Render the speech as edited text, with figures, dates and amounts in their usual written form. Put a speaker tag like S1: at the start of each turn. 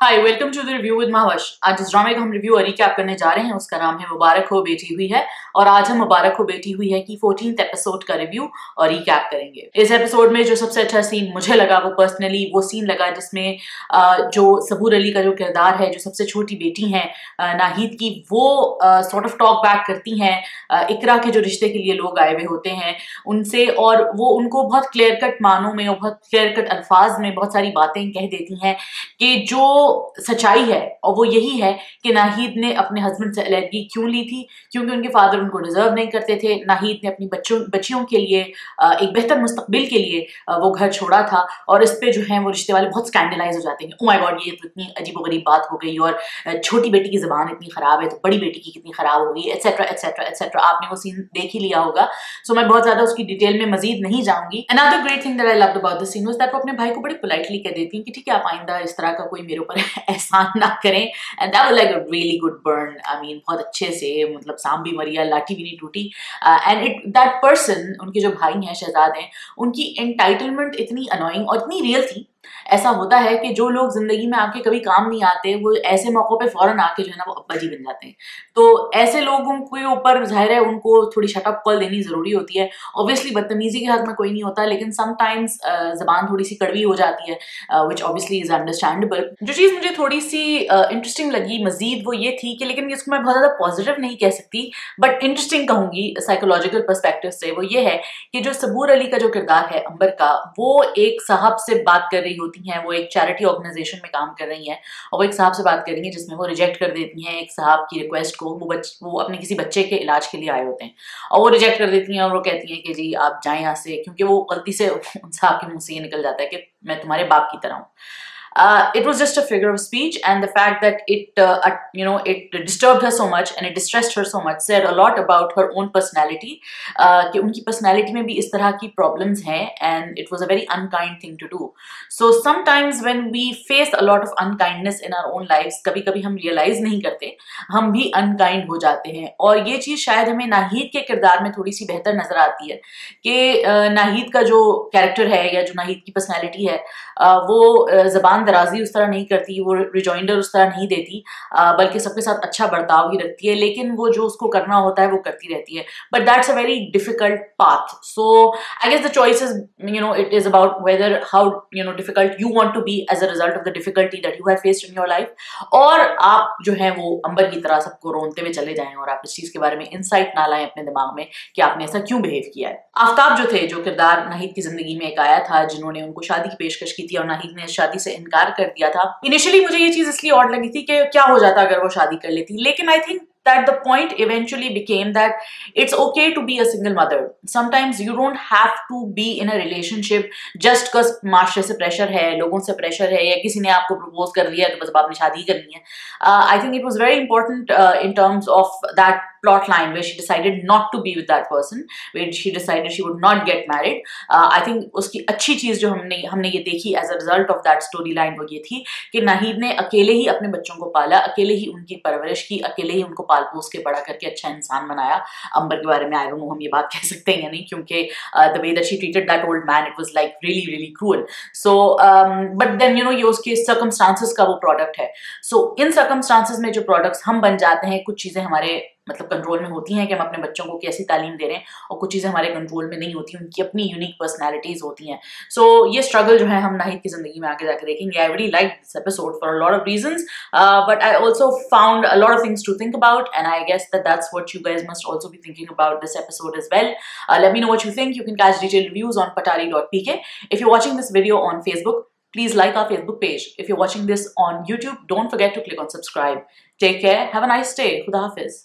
S1: Hi welcome to the review with Mahwash. आज इस ड्रामे का हम रिव्यू और रिकैप करने जा रहे हैं। उसका नाम है मुबारक हो बेटी हुई है और आज हम मुबारक हो बेटी हुई है की 14th एपिसोड का रिव्यू और रिकैप करेंगे। इस एपिसोड में जो सबसे अच्छा सीन मुझे लगा वो पर्सनली वो सीन लगा जिसमें जो सबूर अली का जो किरदार है, जो सबसे छोटी बेटी है नाहिद की, वो सॉर्ट ऑफ टॉक बैक करती हैं इकरा के जो रिश्ते के लिए लोग आए हुए होते हैं उनसे, और वो उनको बहुत क्लियर कट मानों में और बहुत क्लियर कट अल्फाज में बहुत सारी बातें कह देती हैं कि जो सच्चाई है और वो यही है कि नाहिद ने अपने हस्बैंड से अलहदगी क्यों ली थी, क्योंकि उनके फादर उनको डिजर्व नहीं करते थे। नाहिद ने अपनी बच्चियों के लिए एक बेहतर मुस्तकबिल के लिए वो घर छोड़ा था, और इस पे जो है वो रिश्ते वाले बहुत स्कैंडलाइज हो जाते हैं। ओ माय गॉड, ये तो इतनी अजीबोगरीब बात हो गई, और छोटी बेटी की जबान इतनी खराब है तो बड़ी बेटी की कितनी खराब होगी, एटसेट्रा एटसेट्रा एटसेट्रा। आपने वो सीन देख ही लिया होगा, सो मैं बहुत ज्यादा उसकी डिटेल में मजीद नहीं जाऊंगी। Another great thing that I loved about the scene was that वो अपने भाई को बड़ी पोलाइटली कह देती हैं कि ठीक है, आप आइंदा इस तरह का कोई मेरे ऊपर एहसान ना करें। And that was like a really good burn. I mean बहुत अच्छे से, मतलब सांप भी मरिया लाठी भी नहीं टूटी। एंड इट दैट पर्सन, उनके जो भाई हैं शहजाद हैं, उनकी एंटाइटलमेंट इतनी अनोइंग और इतनी रियल थी। ऐसा होता है कि जो लोग जिंदगी में आपके कभी काम नहीं आते वो ऐसे मौकों पे फौरन आके जो है ना वो अब्बा जी बन जाते हैं। तो ऐसे लोगों के ऊपर जाहिर है उनको थोड़ी शटअप कॉल देनी जरूरी होती है। ऑब्वियसली बदतमीजी के हक में कोई नहीं होता, लेकिन समटाइम्स जबान थोड़ी सी कड़वी हो जाती है, विच ऑब्वियसली इज अंडरस्टैंडेबल। जो चीज मुझे थोड़ी सी इंटरेस्टिंग लगी मजीद वो ये थी कि, लेकिन इसको मैं बहुत ज्यादा पॉजिटिव नहीं कह सकती बट इंटरेस्टिंग कहूंगी साइकोलॉजिकल पर्सपेक्टिव से, वो ये है कि जो सबूर अली का जो किरदार है अंबर का, वो एक साहब से बात कर रही होती हैं। वो एक चैरिटी ऑर्गेनाइजेशन में काम कर रही हैं और वो एक साहब से बात कर रही हैं जिसमें वो रिजेक्ट कर देती हैं एक साहब की रिक्वेस्ट को। वो अपने किसी बच्चे के इलाज के लिए आए होते हैं और वो रिजेक्ट कर देती हैं और वो कहती हैं कि जी आप जाएं यहाँ से, क्योंकि वो गलती से उन साहब के मुंह से ये निकल जाता है कि मैं तुम्हारे बाप की तरह हूँ। It was just a figure of speech, and the fact that it disturbed her so much and it distressed her so much said a lot about her own personality. कि उनकी personality में भी इस तरह की problems हैं, and it was a very unkind thing to do. So sometimes when we face a lot of unkindness in our own lives, कभी कभी हम realize नहीं करते, हम भी unkind हो जाते हैं। और ये चीज़ शायद हमें नाहिद के किरदार में थोड़ी सी बेहतर नजर आती है कि नाहिद का जो कैरेक्टर है या जो नाहिद की personality है, वो जबान दराजी उस तरह नहीं करती, वो रिजॉइंडर उस तरह नहीं देती, बल्कि सबके साथ अच्छा बर्ताव ही रखती है, लेकिन वो जो उसको करना होता है वो करती रहती है। But that's a very difficult path. So I guess the choice is it is about whether how difficult you want to be as a result of the difficulty that you have faced in your life, और आप जो है वो अंबर की तरह सबको रोनते हुए चले जाएं और आप इस चीज के बारे में इंसाइट ना लाएं अपने दिमाग में कि आपने ऐसा क्यों बिहेव किया है। आफ्ताब जो थे, जो किरदार नाहिद की जिंदगी में एक आया था, जिन्होंने उनको शादी की पेशकश की थी और नाहिद ने इस शादी से इनकार कर दिया था। इनिशियली मुझे ये चीज इसलिए ऑड लगी थी कि क्या हो जाता अगर वो शादी कर लेती, लेकिन I think that the point eventually became that it's okay to be a single mother. Sometimes you don't have to be in a relationship just because माशरे से प्रेशर है, लोगों से प्रेशर है, या किसी ने आपको प्रपोज कर दिया तो बस आपने शादी करनी है। I think it was very important in terms of that plot line where she decided not to be with that person, where she decided she would not get married. I think उसकी अच्छी चीज जो हमने ये देखी as a result of that storyline वो ये थी कि नाहिद ने अकेले ही अपने बच्चों को पाला, अकेले ही उनकी परवरिश की, अकेले ही उनको पाल पोस के बड़ा करके अच्छा इंसान बनाया। अंबर के बारे में आई डोंट नो हम ये बात कह सकते हैं या नहीं, क्योंकि the way that she treated that old man, it was like really really cruel. So but then ये उसके सर्कमस्टांसेस का वो प्रोडक्ट है। सो इन सर्कमस्टांसेस में जो प्रोडक्ट्स हम बन जाते हैं, कुछ चीजें हमारे मतलब कंट्रोल में होती हैं कि हम अपने बच्चों को कैसी तालीम दे रहे हैं, और कुछ चीज़ें हमारे कंट्रोल में नहीं होती, उनकी अपनी यूनिक पर्सनैलिटीज होती हैं। सो ये स्ट्रगल जो है हम नाहिद की जिंदगी में आगे जाकर देखेंगे। I really like this episode for a lot of reasons, but I also found a lot of things to think about, and I guess that's what you guys must also be thinking about this episode as well. Let me know what you think. You can catch detailed reviews on patari.pk. If you're watching this video on Facebook, please like our Facebook page. If you're watching this on YouTube, don't forget to click on subscribe. Take care. Have a nice day. Khuda Hafiz.